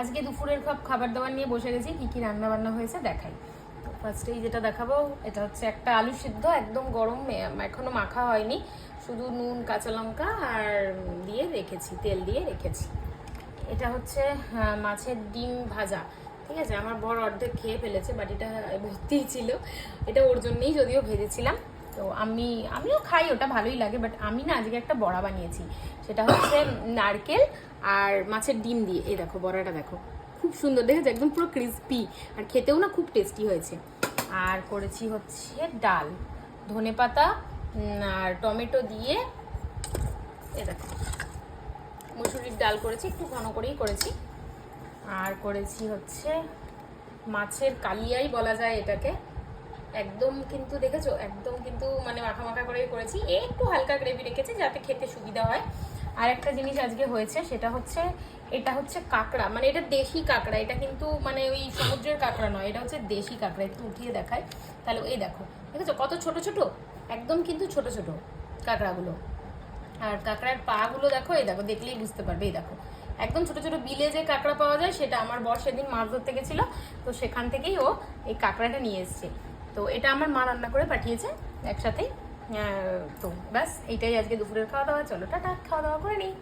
আজকে দুপুরের খাবার দাবার নিয়ে বসে গেছি। কি কি রান্না বান্না হয়েছে দেখাই। ফার্স্টেই যেটা দেখাবো এটা হচ্ছে একটা আলু সিদ্ধ, একদম গরম, এখনো মাখা হয়নি, শুধু নুন কাঁচা লঙ্কা আর দিয়ে রেখেছি, তেল দিয়ে রেখেছি। এটা হচ্ছে মাছের ডিম ভাজা। ঠিক আছে, আমার বর অর্ধেক খেয়ে ফেলেছে, বাটিটা ভর্তিই ছিল। এটা ওর জন্যই যদিও ভেজেছিলাম। তো আমিও খাই, ওটা ভালোই লাগে, বাট আমি না আজকে একটা বড়া বানিয়েছি। সেটা হচ্ছে নারকেল আর মাছের ডিম দিয়ে। এই দেখো বড়াটা, দেখো খুব সুন্দর দেখেছে, একদম পুরো ক্রিস্পি, আর খেতেও না খুব টেস্টি হয়েছে। আর করেছি হচ্ছে ডাল, ধনেপাতা আর টমেটো দিয়ে। এই দেখো মুসুরির ডাল করেছি, একটু ঘন করেই করেছি। আর করেছি হচ্ছে মাছের কালিয়াই বলা যায় এটাকে, একদম কিন্তু দেখেছো, একদম কিন্তু মানে মাখা মাখা করেই করেছি, একটু হালকা গ্রেভি রেখেছি যাতে খেতে সুবিধা হয়। আর একটা জিনিস আজকে হয়েছে, সেটা হচ্ছে এটা হচ্ছে কাঁকড়া, মানে এটা দেশি কাঁকড়া, এটা কিন্তু মানে ওই সমুদ্রের কাঁকড়া নয়, এটা হচ্ছে দেশি কাঁকড়া। একটু উঠিয়ে দেখায় তাহলে, এই দেখো দেখেছো কত ছোট ছোট, একদম কিন্তু ছোট ছোট কাঁকড়াগুলো। আর কাঁকড়ার পা গুলো দেখো, এই দেখো দেখলেই বুঝতে পারবে, এই দেখো একদম ছোট ছোট বিলে যে কাঁকড়া পাওয়া যায়, সেটা আমার বর সেদিন মাছ ধরতে গেছিল, তো সেখান থেকেই ও এই কাঁকড়াটা নিয়ে এসছে। তো এটা আমার মা রান্না করে পাঠিয়েছে একসাথেই। তো ব্যাস এইটাই আজকে দুপুরের খাওয়া দাওয়া। চলো টাটা, খাওয়া দাওয়া করে নিই।